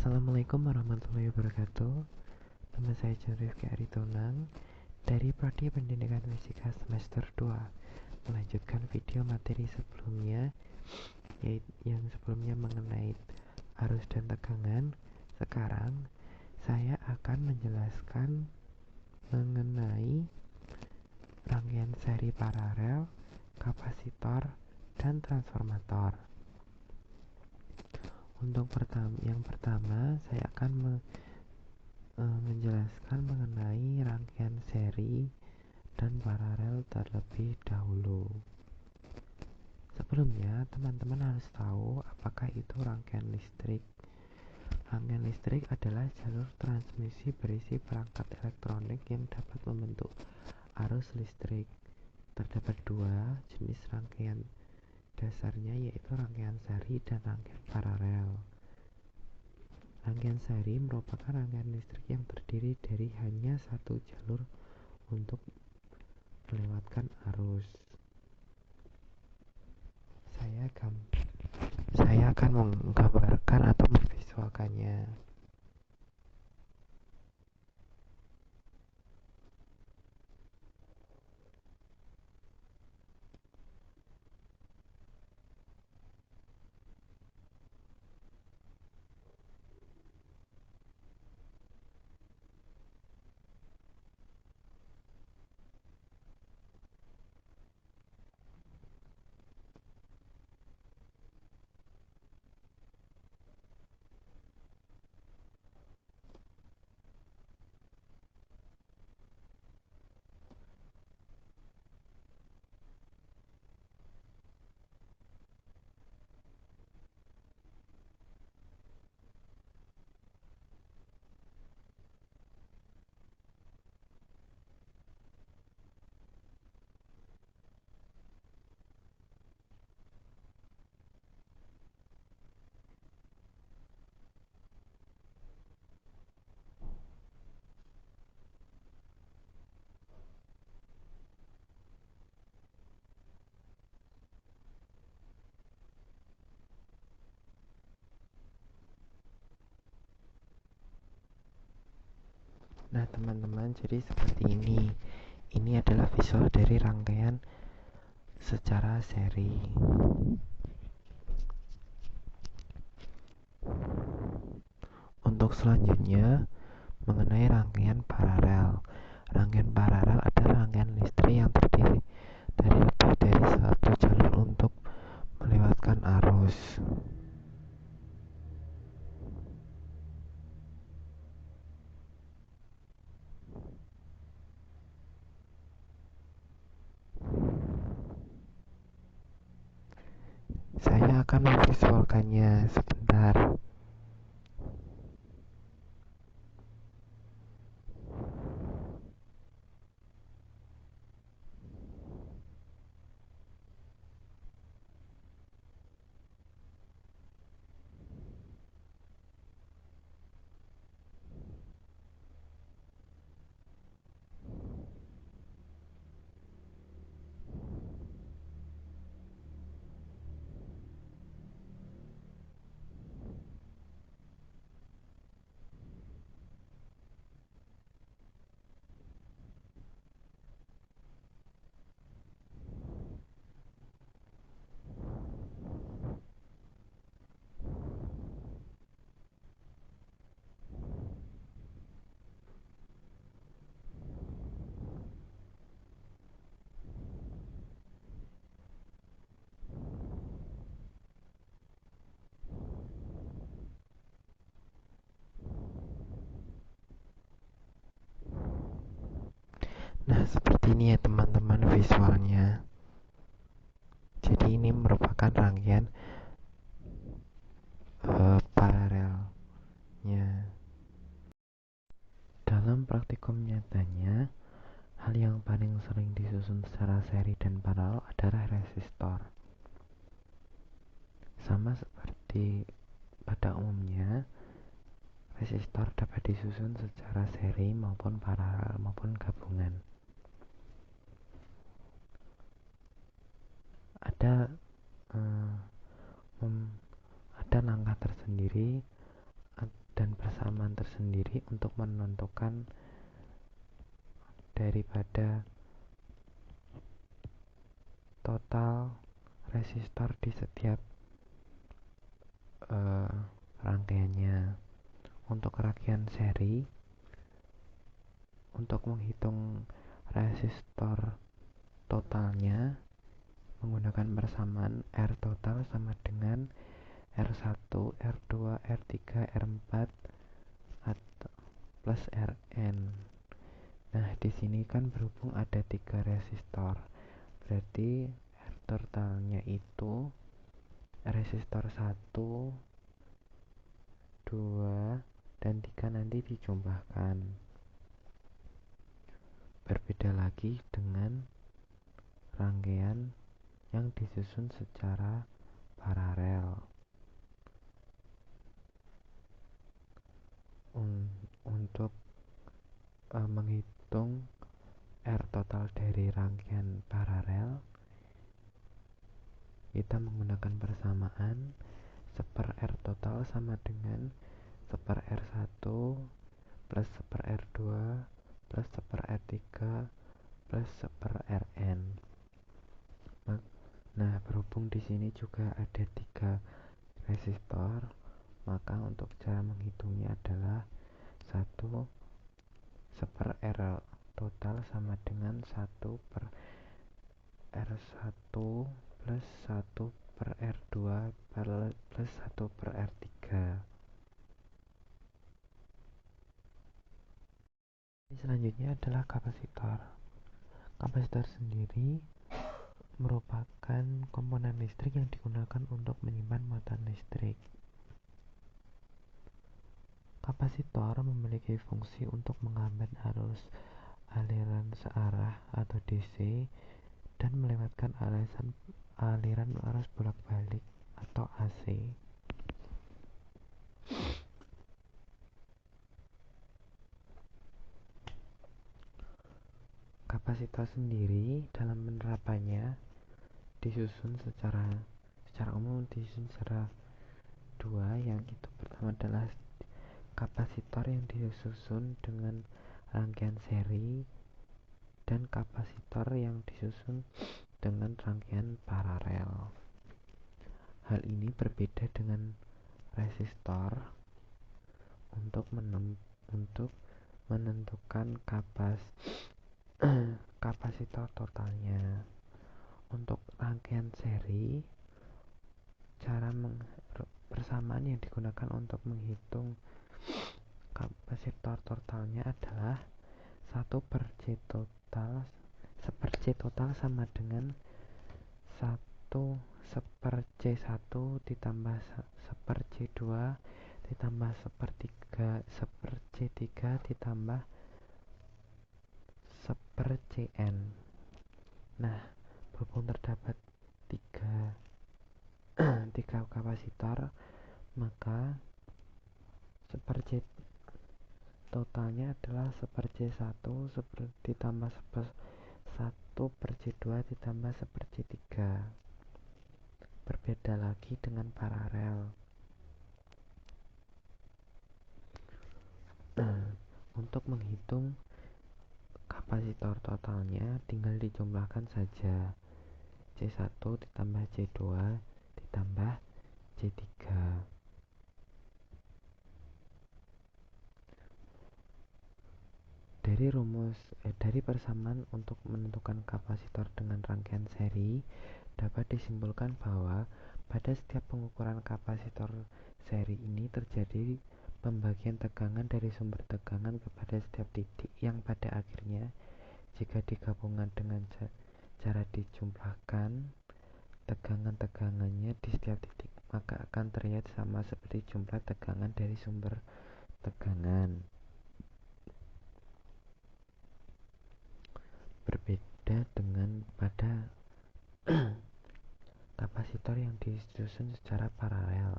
Assalamualaikum warahmatullahi wabarakatuh. Nama saya John Rifki Aritonang dari Prodi Pendidikan Fisika semester 2. Melanjutkan video materi sebelumnya, yaitu yang sebelumnya mengenai arus dan tegangan. Sekarang saya akan menjelaskan mengenai rangkaian seri paralel, kapasitor, dan transformator. Untuk yang pertama, saya akan menjelaskan mengenai rangkaian seri dan paralel terlebih dahulu. Sebelumnya, teman-teman harus tahu apakah itu rangkaian listrik. Rangkaian listrik adalah jalur transmisi berisi perangkat elektronik yang dapat membentuk arus listrik. Terdapat dua jenis rangkaian dasarnya, yaitu rangkaian seri dan rangkaian paralel. Rangkaian seri merupakan rangkaian listrik yang terdiri dari hanya satu jalur untuk melewatkan arus. Saya akan menggambarkan atau memvisualkannya. Nah, teman-teman, jadi seperti ini. Ini adalah visual dari rangkaian secara seri. Untuk selanjutnya, mengenai rangkaian paralel. Rangkaian paralel adalah rangkaian listrik yang terdiri dari lebih dari satu jalur untuk melewatkan arus. Saya akan memvisualkannya sebentar. Nah, seperti ini ya teman-teman visualnya. Jadi ini merupakan rangkaian paralelnya. Dalam praktikum nyatanya, hal yang paling sering disusun secara seri dan paralel adalah resistor. Sama seperti pada umumnya, resistor dapat disusun secara seri maupun paralel maupun gabungan. Ada langkah tersendiri persamaan tersendiri untuk menentukan daripada total resistor di setiap rangkaiannya. Untuk rangkaian seri, untuk menghitung resistor totalnya menggunakan persamaan R total sama dengan R1, R2, R3, R4 plus Rn. Nah, di sini kan berhubung ada 3 resistor, berarti R totalnya itu resistor 1, 2, dan 3 nanti dijumlahkan. Berbeda lagi dengan rangkaian yang disusun secara paralel. Untuk menghitung R total dari rangkaian paralel, kita menggunakan persamaan 1 R total sama dengan 1 R1 plus 1 R2 plus 1 R3 plus 1 Rn. Nah, berhubung di sini juga ada 3 resistor, maka untuk cara menghitungnya adalah 1 R total sama dengan 1 per R1 plus 1 per R2 plus 1 per R3. Selanjutnya adalah kapasitor. Kapasitor sendiri merupakan komponen listrik yang digunakan untuk menyimpan muatan listrik. Kapasitor memiliki fungsi untuk menghambat arus aliran searah atau DC dan melewatkan aliran arus bolak-balik atau AC. Kapasitor sendiri dalam penerapannya disusun secara umum secara dua, yang itu pertama adalah kapasitor yang disusun dengan rangkaian seri dan kapasitor yang disusun dengan rangkaian paralel. Hal ini berbeda dengan resistor untuk menentukan kapasitor totalnya. Untuk rangkaian seri, persamaan yang digunakan untuk menghitung kapasitor totalnya adalah 1 per C total sama dengan 1 per C1 ditambah 1 per C2 ditambah 1 per C3 ditambah 1 per Cn. Nah, berhubung terdapat 3 kapasitor, maka 1 per C totalnya adalah 1 per C1 ditambah 1 per C2 ditambah 1 per C3. Berbeda lagi dengan paralel. Untuk menghitung kapasitor totalnya tinggal dijumlahkan saja C1 ditambah C2 ditambah C3. Dari persamaan untuk menentukan kapasitor dengan rangkaian seri, dapat disimpulkan bahwa pada setiap pengukuran kapasitor seri ini terjadi pembagian tegangan dari sumber tegangan kepada setiap titik, yang pada akhirnya jika digabungkan dengan cara dijumlahkan tegangan-tegangannya di setiap titik, maka akan terlihat sama seperti jumlah tegangan dari sumber tegangan. Berbeda dengan pada kapasitor yang disusun secara paralel,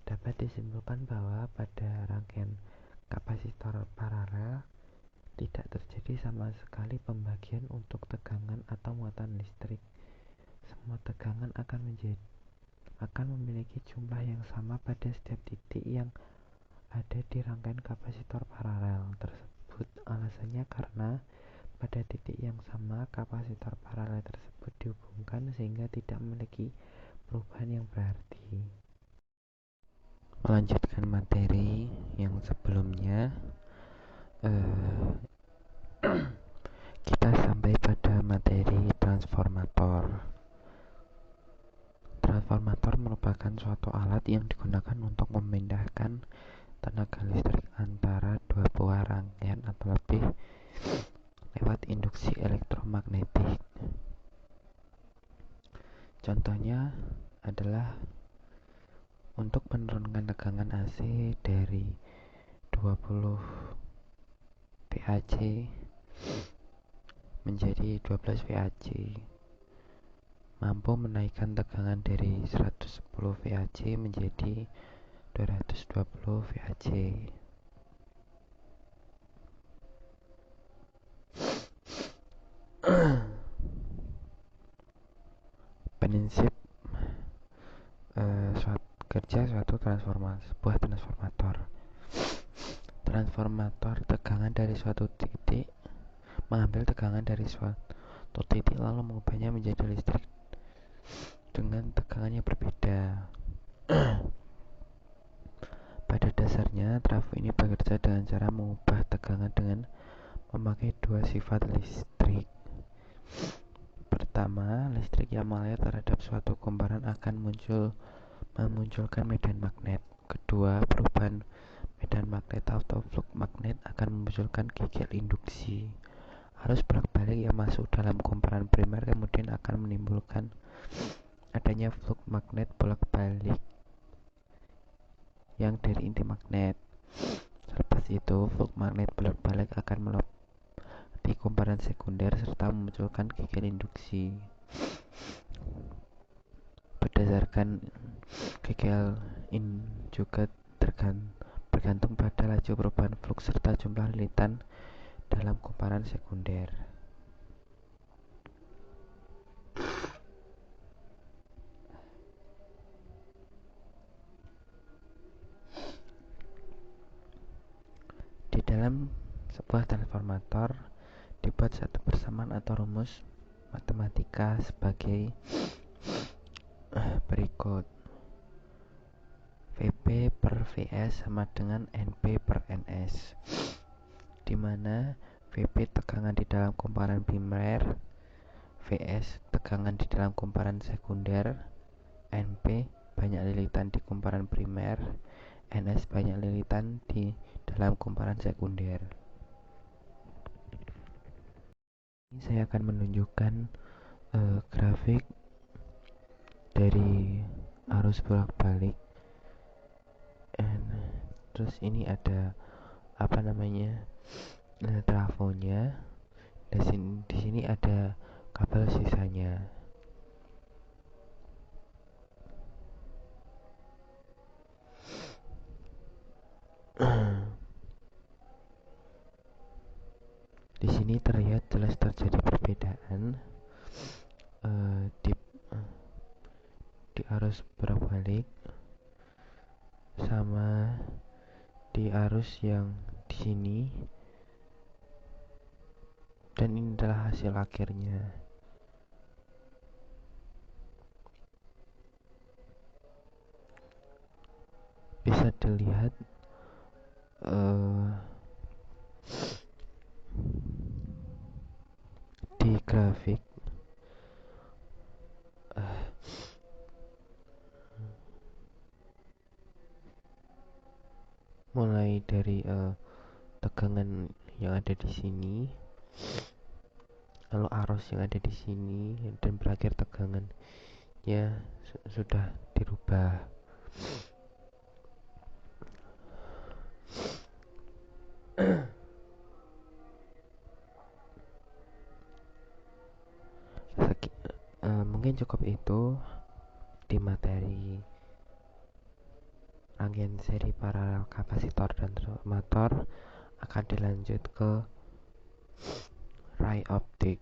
dapat disimpulkan bahwa pada rangkaian kapasitor paralel tidak terjadi sama sekali pembagian untuk tegangan atau muatan listrik. Semua tegangan akan memiliki jumlah yang sama pada setiap titik yang ada di rangkaian kapasitor paralel tersebut. Alasannya karena pada titik yang sama kapasitor paralel tersebut dihubungkan sehingga tidak memiliki perubahan yang berarti. Melanjutkan materi yang sebelumnya, kita sampai pada materi transformator. Transformator merupakan suatu alat yang digunakan untuk memindahkan tenaga listrik antara dua buah rangkaian atau lebih lewat induksi elektromagnetik. Contohnya adalah untuk menurunkan tegangan AC dari 20 VAC menjadi 12 VAC, mampu menaikkan tegangan dari 110 VAC menjadi 220 VAC. Prinsip kerja suatu sebuah transformator. Transformator tegangan dari suatu titik mengambil tegangan dari suatu titik lalu mengubahnya menjadi listrik dengan tegangan yang berbeda. Pada dasarnya, trafo ini bekerja dengan cara mengubah tegangan dengan memakai dua sifat listrik. Pertama, listrik yang mengalir terhadap suatu kumparan akan memunculkan medan magnet. Kedua, perubahan medan magnet atau flux magnet akan memunculkan gigil induksi. Arus bolak-balik yang masuk dalam kumparan primer kemudian akan menimbulkan adanya flux magnet bolak-balik yang dari inti magnet. Selepas itu, flux magnet bolak-balik akan melewati kumparan sekunder serta memunculkan gigil induksi. Berdasarkan gigil juga bergantung pada laju perubahan flux serta jumlah lilitan dalam kumparan sekunder. Di dalam sebuah transformator dibuat satu persamaan atau rumus matematika sebagai berikut. VP per VS sama dengan NP per NS, di mana VP tegangan di dalam kumparan primer, VS tegangan di dalam kumparan sekunder, NP banyak lilitan di kumparan primer, NS banyak lilitan di dalam kumparan sekunder. Ini saya akan menunjukkan grafik dari arus bolak-balik. Terus ini ada trafonya. Di sini ada kabel sisanya. Di sini terlihat jelas terjadi perbedaan di arus bolak-balik sama di arus yang di sini, dan ini adalah hasil akhirnya. Bisa dilihat di grafik mulai dari tegangan yang ada di sini, lalu arus yang ada di sini, dan berakhir tegangannya sudah dirubah. Mungkin cukup itu di materi rangkaian seri paralel kapasitor dan transformator. Akan dilanjut ke ray optik.